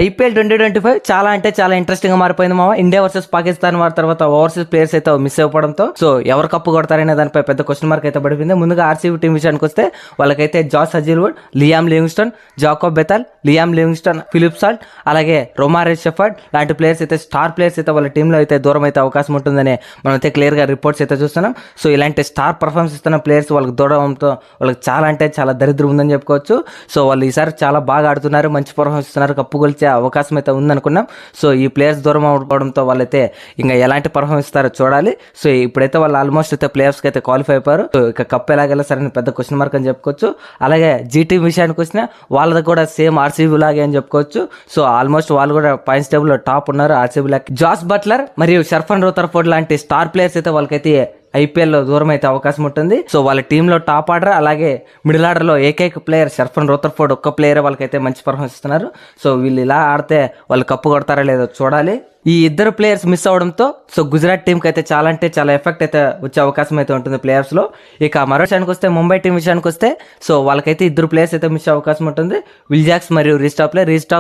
IPL 2025 చాలా అంటే చాలా ఇంట్రెస్టింగ్ గా మారిపోయింది మామ. ఇండియా వర్సెస్ పాకిస్తాన్ వారి తర్వాత ఓవర్సీస్ ప్లేయర్స్ అయితే మిస్ అయిపోవడంతో సో ఎవరు కప్పు కొడతారనే దానిపై పెద్ద క్వశ్చన్ మార్క్ అయితే పడిపోయింది. ముందుగా ఆర్సీబీ టీం విషయానికి వస్తే వాళ్ళకైతే Josh Hazlewood, Liam Livingstone, Jacob Bethell, Liam Livingstone, Philip Salt, అలాగే రొమారెస్ షెఫర్డ్ లాంటి ప్లేయర్స్ అయితే స్టార్ ప్లేయర్స్ అయితే వాళ్ళ టీంలో అయితే దూరం అయితే అవకాశం ఉంటుందని మనం అయితే క్లియర్ గా రిపోర్ట్స్ అయితే చూస్తున్నాం. సో ఇలాంటి స్టార్ పర్ఫార్మెన్స్ ఇస్తున్న ప్లేయర్స్ వాళ్ళకి దూరంతో వాళ్ళకి చాలా అంటే చాలా దరిద్రం ఉందని చెప్పుకోవచ్చు. సో వాళ్ళు ఈసారి చాలా బాగా ఆడుతున్నారు, మంచి పర్ఫార్మెన్స్ ఇస్తున్నారు, కప్పు గెలిచే అవకాశం అయితే ఉందనుకున్నాం. సో ఈ ప్లేయర్స్ దూరం అవడంతో వాళ్ళైతే ఇంకా ఎలాంటి పర్ఫార్మెన్స్ ఇస్తారో చూడాలి. సో ఇప్పుడైతే వాళ్ళు ఆల్మోస్ట్ అయితే ప్లేయర్స్కి అయితే క్వాలిఫై అయిపోయారు. సో ఇక కప్ ఎలాగెలా సరే పెద్ద క్వశ్చన్ మార్క్ అని చెప్పుకోవచ్చు. అలాగే జీటీ విషయానికి వచ్చినా వాళ్ళది కూడా సేమ్ ఆర్సీబీ లాగే అని చెప్పుకోవచ్చు. సో ఆల్మోస్ట్ వాళ్ళు కూడా పాయింట్స్ టేబుల్ లో టాప్ ఉన్నారు ఆర్సీబీ లాగా. జాస్ బట్లర్ మరియు షర్ఫన్ రూథర్ఫోర్డ్ లాంటి స్టార్ ప్లేయర్స్ అయితే వాళ్ళకైతే ఐపీఎల్ లో దూరం అయితే అవకాశం ఉంటుంది. సో వాళ్ళ టీంలో టాప్ ఆర్డర్ అలాగే మిడిల్ ఆర్డర్ లో ఏకైక ప్లేయర్ షర్ఫన్ రూథర్ఫోర్డ్ ఒక్క ప్లేయర్ వాళ్ళకైతే మంచి పర్ఫార్మెన్స్ ఇస్తున్నారు. సో వీళ్ళు ఇలా ఆడితే వాళ్ళు కప్పు కొడతారా లేదో చూడాలి. ఈ ఇద్దరు ప్లేయర్స్ మిస్ అవడంతో సో గుజరాత్ టీంకి అయితే చాలా అంటే చాలా ఎఫెక్ట్ అయితే వచ్చే అవకాశం అయితే ఉంటుంది ప్లేయర్స్ లో. ఇక మరో విషయానికి వస్తే ముంబై టీం విషయానికి వస్తే సో వాళ్ళకైతే ఇద్దరు ప్లేయర్స్ అయితే మిస్ అవకాశం ఉంటుంది. విల్ జాక్స్ మరియు రీస్టాప్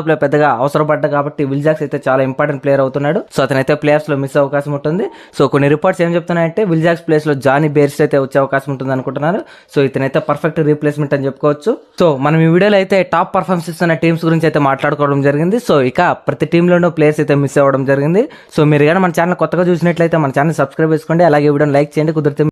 లో పెద్దగా అవసరపడ్డా కాబట్టి విల్ జాక్స్ అయితే చాలా ఇంపార్టెంట్ ప్లేయర్ అవుతున్నాడు. సో అతనైతే ప్లేయర్స్ లో మిస్ అవకాశం ఉంటుంది. సో కొన్ని రిపోర్ట్స్ ఏం చెప్తున్నాయంటే విల్ జాక్స్ ప్లేస్ లో జానీ బేర్స్ అయితే వచ్చే అవకాశం ఉంటుంది అనుకుంటున్నారు. సో ఇతనైతే పర్ఫెక్ట్ రీప్లేస్మెంట్ అని చెప్పుకోవచ్చు. సో మనం ఈ వీడియోలో అయితే టాప్ పర్ఫార్మెన్స్ ఇస్తున్న టీమ్స్ గురించి అయితే మాట్లాడుకోవడం జరిగింది. సో ఇక ప్రతి టీంలోనూ ప్లేయర్స్ అయితే మిస్ అవ్వడం జరిగింది. సో మీరు కానీ మన ఛానల్ కొత్తగా చూసినట్లయితే మన ఛానల్ సబ్స్క్రైబ్ చేసుకోండి, అలాగే వీడియోని లైక్ చేయండి, కుదిరితే